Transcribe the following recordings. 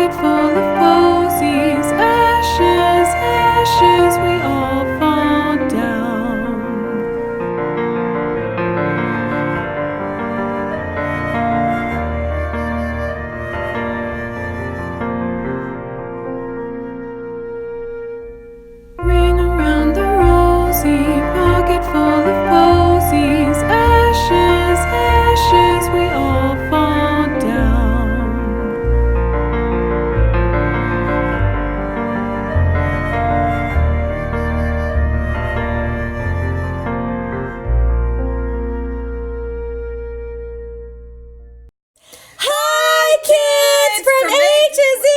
pocket full of posies. Ashes, ashes, we all fall down. Ring around the rosy, pocket full of posies. Ashes, ashes, we all fall down. Hi, kids from A to Z.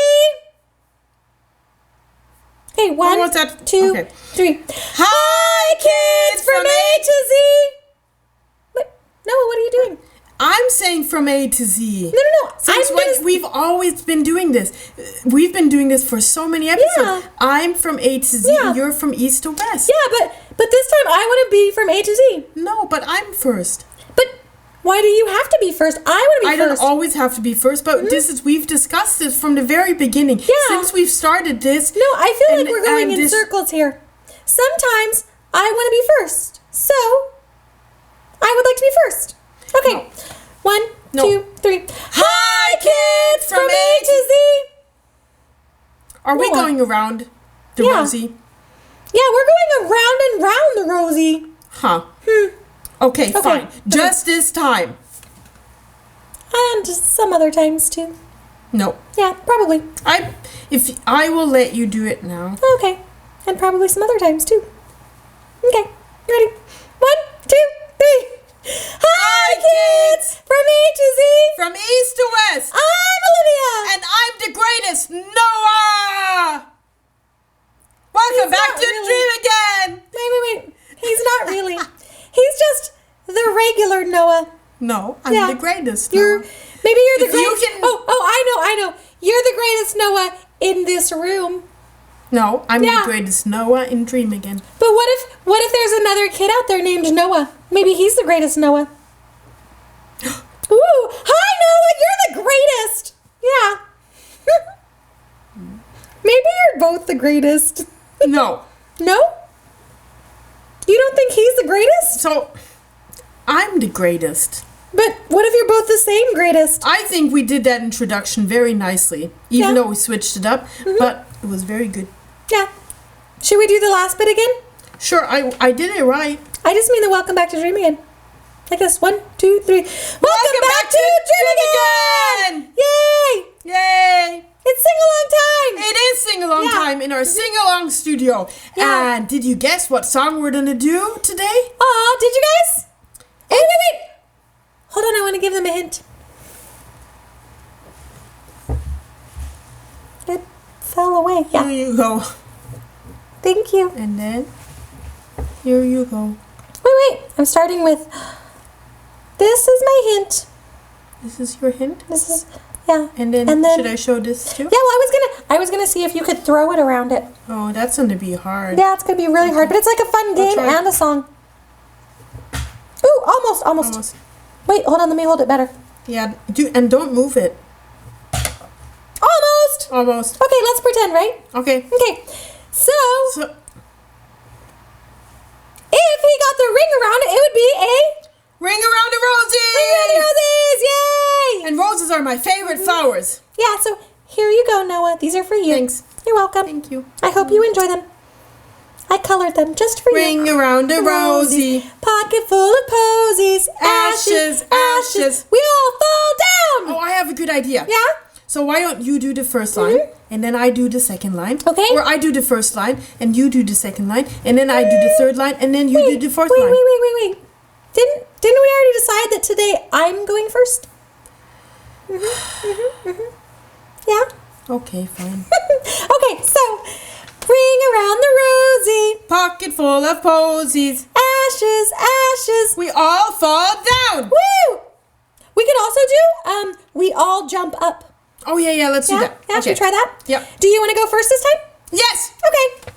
Okay, one, what's that? two, Okay. three. Hi, kids from A to Z. What? Noah, what are you doing? I'm saying from A to Z. No. Since we've always been doing this. We've been doing this for so many episodes. Yeah. I'm from A to Z Yeah. and you're from East to West. Yeah, but this time I want to be from A to Z. No, but I'm first. But why do you have to be first? I want to be I first. don't always have to be first, but we've discussed this from the very beginning. Yeah. Since we've started this. No, I feel like and- we're going and in this- circles here. Sometimes I want to be first. So, I would like to be first. Okay. No. One, No. 2, 3. Hi, kids from A to Z. Are we Noah. going around the Yeah. Rosy? Yeah, we're going around and round the Rosy. Huh. Okay, fine. Just this time. And some other times too. No. Yeah, probably. I will let you do it now. Okay. And probably some other times too. Okay. Ready? 1, 2, 3. Hi, kids from A to Z. From East to West. I'm Olivia. And I'm the greatest, Noah! Welcome He's back not to really. Dream Again! Wait. He's not really. He's just the regular Noah. No, I'm Yeah. the greatest. Maybe you're the If you greatest. can- I know. You're the greatest Noah in this room. No, I'm Yeah. the greatest Noah in Dream Again. But what if there's another kid out there named Noah? Maybe he's the greatest Noah. Ooh, hi Noah, you're the greatest. Yeah. Maybe you're both the greatest. No. No? You don't think he's the greatest? So, I'm the greatest. But what if you're both the same greatest? I think we did that introduction very nicely, even Yeah. though we switched it up, but it was very good. Yeah. Should we do the last bit again? Sure, I did it right. I just mean the welcome back to Dream Again. Like this. 1, 2, 3. Welcome back to Dream Again! Yay! Yay! It's sing-along time! It is sing-along Yeah. time in our sing-along studio. Yeah. And did you guess what song we're gonna do today? Aw, did you guys? Wait. Hold on, I want to give them a hint. It fell away. Yeah, Here you go. thank you. And then, here you go. Wait. I'm starting with, this is my hint. This is your hint? This is, yeah. And then, should I show this too? Yeah, well, I was gonna see if you could throw it around it. Oh, that's gonna be hard. Yeah, it's gonna be really hard, but it's like a fun game try. and a song. Ooh, almost. Almost. Wait, hold on, let me hold it better. Yeah, and don't move it. Almost! Almost. Okay, let's pretend, right? Okay. Okay, so So, if he got the ring around it, it would be a Ring Around A Rosie! Ring Around the Roses! Yay! And roses are my favorite flowers. Yeah, so here you go, Noah. These are for you. Thanks. You're welcome. Thank you. I hope you enjoy them. I colored them just for you. Ring around a rosy. Pocket full of posies. Ashes, ashes. We all fall down. Oh, I have a good idea. Yeah? So why don't you do the first line, and then I do the second line. Okay. Or I do the first line, and you do the second line, and then I do the third line, and then you do the fourth line. Wait. Didn't we already decide that today I'm going first? Yeah? Okay, fine. Okay, so ring around the rosy. Pocket full of posies. Ashes, ashes. We all fall down. Woo! We can also do we all jump up. Oh, yeah, let's do that. Yeah, should we try that? Yep. Do you want to go first this time? Yes. Okay.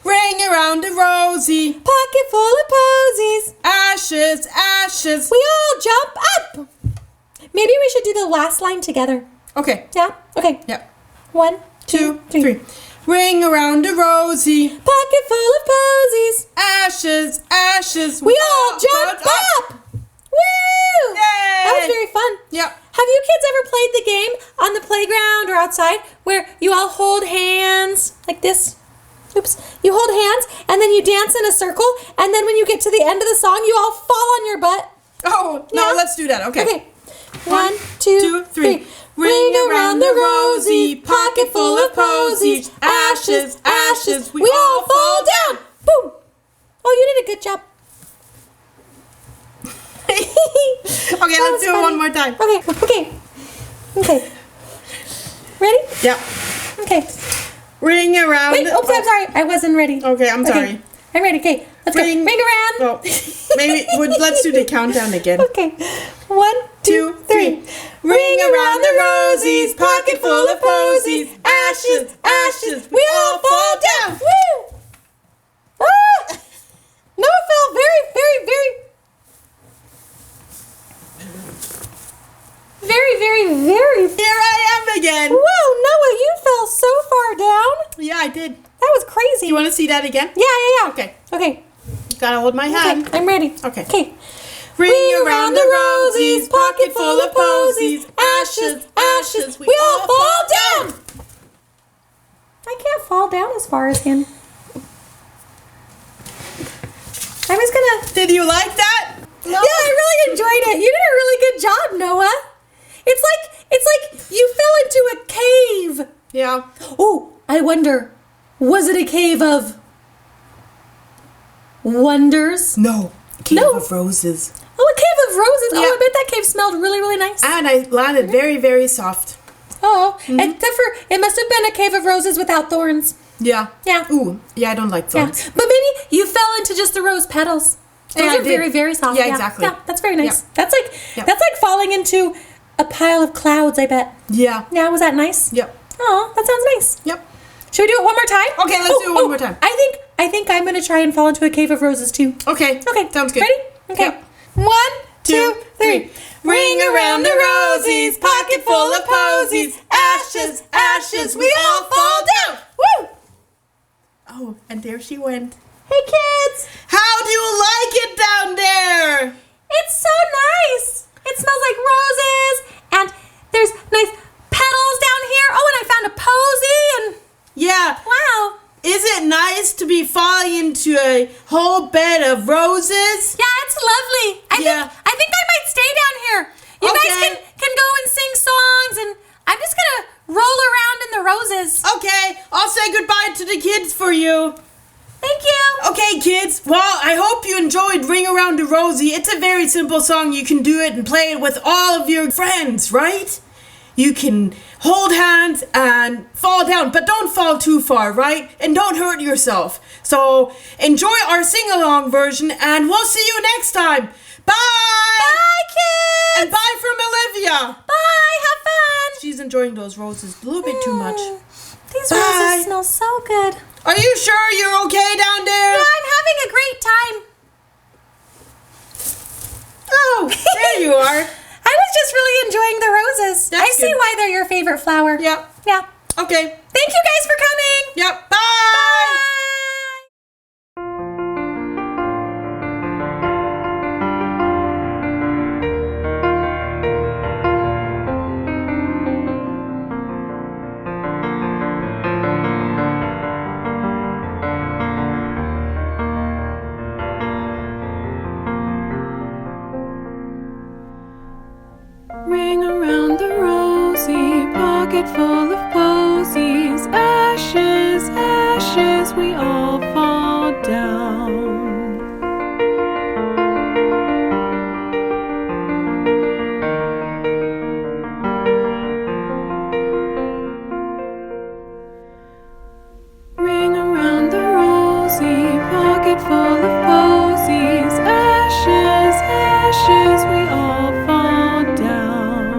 Ring around a rosy. Pocket full of posies. Ashes, ashes. We all jump up. Maybe we should do the last line together. Okay. Yeah? Okay. Yep. 1, 2, 3. Ring around a rosy. Pocket full of posies. Ashes, ashes. We all jumped up. Woo! Yay! That was very fun. Yep. Have you kids ever played the game on the playground or outside where you all hold hands like this? Oops. You hold hands and then you dance in a circle, and then when you get to the end of the song, you all fall on your butt. Oh, no, Yeah? let's do that. Okay. Okay. 1, 2, 3. Ring around the rosy, pocket full of posies. Ashes, ashes, we all fall down. Boom. Oh, you did a good job. Okay, let's do it one more time. Okay. Ready? Yep. Okay. Ring around. Wait, oops, I'm sorry. I wasn't ready. Okay, I'm sorry. I'm ready. Okay, let's Ring- go. Ring around. Oh, maybe let's do the countdown again. Okay. 1, 2, 3. Ring around the rosies, pocket full of posies. Ashes, ashes, we all fall down. Woo! Ah! Noah fell very, very, very. Here I am again. Whoa, Noah, you fell so far down. Yeah, I did. That was crazy. You want to see that again? Yeah. Okay. Okay. Gotta hold my hand. Okay, I'm ready. Okay. Okay. Ring around the rosies, pocket full of posies. Ashes, ashes, we all fall down. I can't fall down as far as him. I was gonna. Did you like that? No. Yeah, I really enjoyed it. You did a really good job, Noah. It's like you fell into a cave. Yeah. Oh, I wonder, was it a cave of wonders? No. Cave No. of roses. Oh, a cave of roses. Yeah. Oh, I bet that cave smelled really, really nice. And I landed very, very soft. Oh, except for it must have been a cave of roses without thorns. Yeah. Yeah. Ooh. Yeah, I don't like Yeah, thorns. but maybe you fell into just the rose petals. Those Yeah, I are did. very, very soft. Yeah, exactly. Yeah, that's very nice. Yep. That's like falling into a pile of clouds, I bet. Yeah. Yeah, was that nice? Yep. Oh, that sounds nice. Yep. Should we do it one more time? Okay, let's do it one more time. I think I'm gonna try and fall into a cave of roses too. Okay. Okay. Sounds good. Ready? Okay. Yep. 1, 2, 3. Ring around the rosies, pocket full of posies. Ashes, ashes, we all fall down. Woo! Oh, and there she went. Hey kids! How do you like it down there? It's so nice. It smells like roses, and there's nice petals down here. Oh, and I found a posy, and Yeah. wow. Is it nice to be falling into a whole bed of roses? Yeah, it's lovely. I think I might stay down here. You guys Okay. can go and sing songs, and I'm just gonna roll around in the roses. Okay, I'll say goodbye to the kids for you. Thank you. Okay, kids. Well, I hope you enjoyed Ring Around a Rosie. It's a very simple song. You can do it and play it with all of your friends, right? You can hold hands and fall down, but don't fall too far, right? And don't hurt yourself. So enjoy our sing-along version, and we'll see you next time. Bye! Bye, kids. And bye from Olivia. Bye. Have fun. She's enjoying those roses a little bit too much. These Bye. roses smell so good. Are you sure you're okay down there? Yeah, I'm having a great time. Oh, there you are. I was just really enjoying the roses. That's I see good. why they're your favorite flower. Yep. Yeah. Okay. Thank you guys for coming. Yep. Bye. Bye. Ring around the rosy, pocket full of posies. Ashes, ashes, we all fall down. Ring around the rosy, pocket full of posies. Ashes, ashes, we all fall down.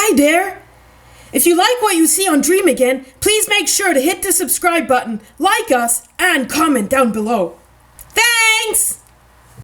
Hi there! If you like what you see on Dream Again, please make sure to hit the subscribe button, like us, and comment down below. Thanks!